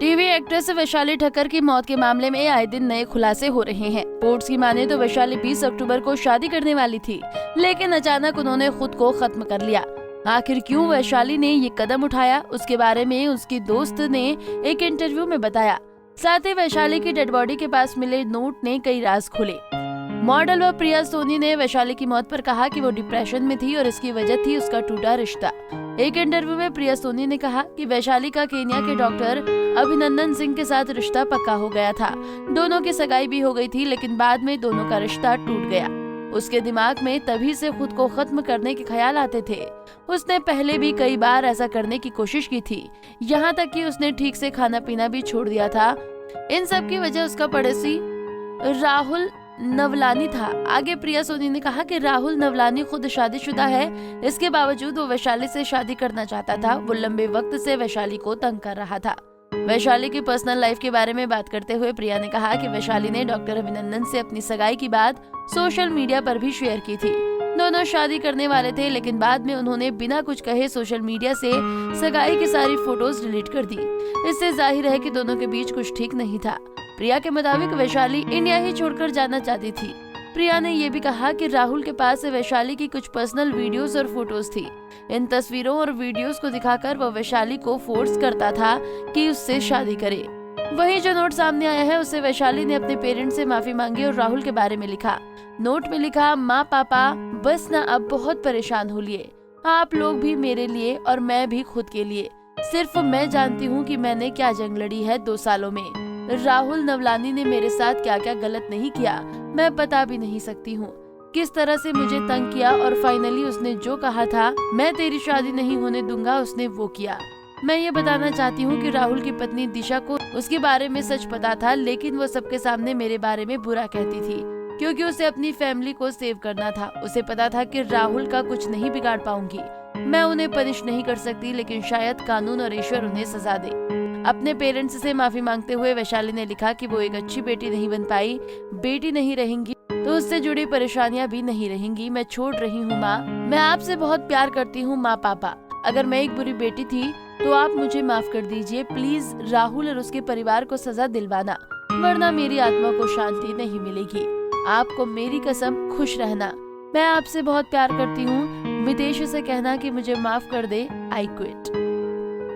TV actress Vaishali Thakkar की मौत के मामले में आए दिन नए खुलासे हो रहे हैं। रिपोर्ट्स की माने तो वैशाली 20 अक्टूबर को शादी करने वाली थी, लेकिन अचानक उन्होंने खुद को खत्म कर लिया। आखिर क्यों वैशाली ने ये कदम उठाया, उसके बारे में उसकी दोस्त ने एक इंटरव्यू में बताया। साथ ही वैशाली की डेड बॉडी के पास मिले नोट ने कई राज खोले। मॉडल व प्रिया सोनी ने वैशाली की मौत पर कहा कि वो डिप्रेशन में थी और इसकी वजह थी उसका टूटा रिश्ता। एक इंटरव्यू में प्रिया सोनी ने कहा कि वैशाली का केन्या के डॉक्टर अभिनंदन सिंह के साथ रिश्ता पक्का हो गया था। दोनों की सगाई भी हो गई थी, लेकिन बाद में दोनों का रिश्ता टूट गया। उसके दिमाग में तभी से खुद को खत्म करने के ख्याल आते थे। उसने पहले भी कई बार ऐसा करने की कोशिश की थी, यहाँ तक कि उसने ठीक से खाना पीना भी छोड़ दिया था। इन सब की वजह उसका पड़ोसी राहुल नवलानी था। आगे प्रिया सोनी ने कहा कि राहुल नवलानी खुद शादीशुदा है, इसके बावजूद वो वैशाली से शादी करना चाहता था। वो लंबे वक्त से वैशाली को तंग कर रहा था। वैशाली की पर्सनल लाइफ के बारे में बात करते हुए प्रिया ने कहा कि वैशाली ने डॉक्टर अभिनंदन से अपनी सगाई की बात सोशल मीडिया पर भी शेयर की थी। दोनों शादी करने वाले थे, लेकिन बाद में उन्होंने बिना कुछ कहे सोशल मीडिया से सगाई की सारी फोटोज डिलीट कर दी। इससे जाहिर है कि दोनों के बीच कुछ ठीक नहीं था। प्रिया के मुताबिक वैशाली इंडिया ही छोड़कर जाना चाहती थी। प्रिया ने ये भी कहा कि राहुल के पास वैशाली की कुछ पर्सनल वीडियोस और फोटोज थी। इन तस्वीरों और वीडियोस को दिखाकर वह वैशाली को फोर्स करता था कि उससे शादी करे। वहीं जो नोट सामने आया है, उससे वैशाली ने अपने पेरेंट्स से माफी मांगी और राहुल के बारे में लिखा। नोट में लिखा, माँ पापा बस ना अब बहुत परेशान हो लिए, आप लोग भी मेरे लिए और मैं भी खुद के लिए। सिर्फ मैं जानती हूँ कि मैंने क्या जंग लड़ी है 2 सालों में। राहुल नवलानी ने मेरे साथ क्या क्या गलत नहीं किया, मैं बता भी नहीं सकती हूँ। किस तरह से मुझे तंग किया और फाइनली उसने जो कहा था, मैं तेरी शादी नहीं होने दूंगा, उसने वो किया। मैं ये बताना चाहती हूँ कि राहुल की पत्नी दिशा को उसके बारे में सच पता था, लेकिन वो सबके सामने मेरे बारे में बुरा कहती थी, क्योंकि उसे अपनी फैमिली को सेव करना था। उसे पता था कि राहुल का कुछ नहीं बिगाड़ पाऊंगी, मैं उन्हें पनिश नहीं कर सकती, लेकिन शायद कानून और ईश्वर उन्हें सजा दे। अपने पेरेंट्स से माफी मांगते हुए वैशाली ने लिखा कि वो एक अच्छी बेटी नहीं बन पाई। बेटी नहीं रहेंगी तो उससे जुड़ी परेशानियां भी नहीं रहेंगी। मैं छोड़ रही हूँ माँ, मैं आपसे बहुत प्यार करती हूँ माँ पापा। अगर मैं एक बुरी बेटी थी तो आप मुझे माफ कर दीजिए। प्लीज राहुल और उसके परिवार को सजा दिलवाना, वरना मेरी आत्मा को शांति नहीं मिलेगी। आपको मेरी कसम, खुश रहना। मैं आपसे बहुत प्यार करती हूँ। मितेश से कहना कि मुझे माफ कर दे। I quit.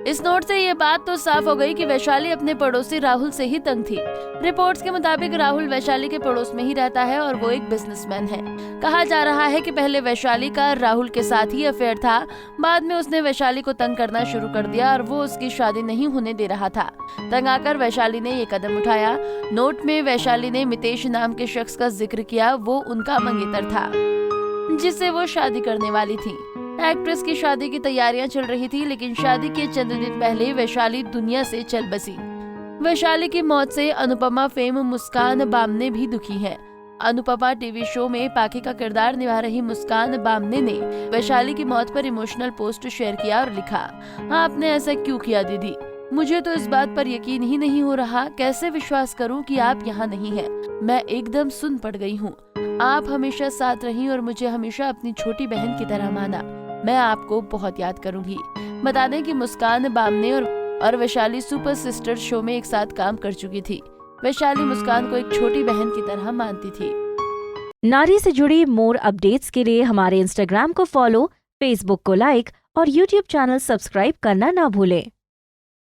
इस नोट से ये बात तो साफ हो गई कि वैशाली अपने पड़ोसी राहुल से ही तंग थी। रिपोर्ट्स के मुताबिक राहुल वैशाली के पड़ोस में ही रहता है और वो एक बिजनेसमैन है। कहा जा रहा है कि पहले वैशाली का राहुल के साथ ही अफेयर था, बाद में उसने वैशाली को तंग करना शुरू कर दिया और वो उसकी शादी नहीं होने दे रहा था। तंग आकर वैशाली ने ये कदम उठाया। नोट में वैशाली ने मितेश नाम के शख्स का जिक्र किया। वो उनका मंगेतर था जिससे वो शादी करने वाली थी। एक्ट्रेस की शादी की तैयारियां चल रही थी, लेकिन शादी के चंद दिन पहले वैशाली दुनिया से चल बसी। वैशाली की मौत से अनुपमा फेम मुस्कान बामने भी दुखी है। अनुपमा टीवी शो में पाखी का किरदार निभा रही मुस्कान बामने ने वैशाली की मौत पर इमोशनल पोस्ट शेयर किया और लिखा, आपने ऐसा क्यों किया दीदी? मुझे तो इस बात पर यकीन ही नहीं हो रहा, कैसे विश्वास करूं कि आप यहाँ नहीं हैं। मैं एकदम सुन पड़ गई हूँ। आप हमेशा साथ रही और मुझे हमेशा अपनी छोटी बहन की तरह माना। मैं आपको बहुत याद करूंगी। बता दें कि मुस्कान बामने और वैशाली सुपर सिस्टर शो में एक साथ काम कर चुकी थी। वैशाली मुस्कान को एक छोटी बहन की तरह मानती थी। नारी से जुड़ी मोर अपडेट्स के लिए हमारे इंस्टाग्राम को फॉलो, फेसबुक को लाइक और यूट्यूब चैनल सब्सक्राइब करना ना भूलें।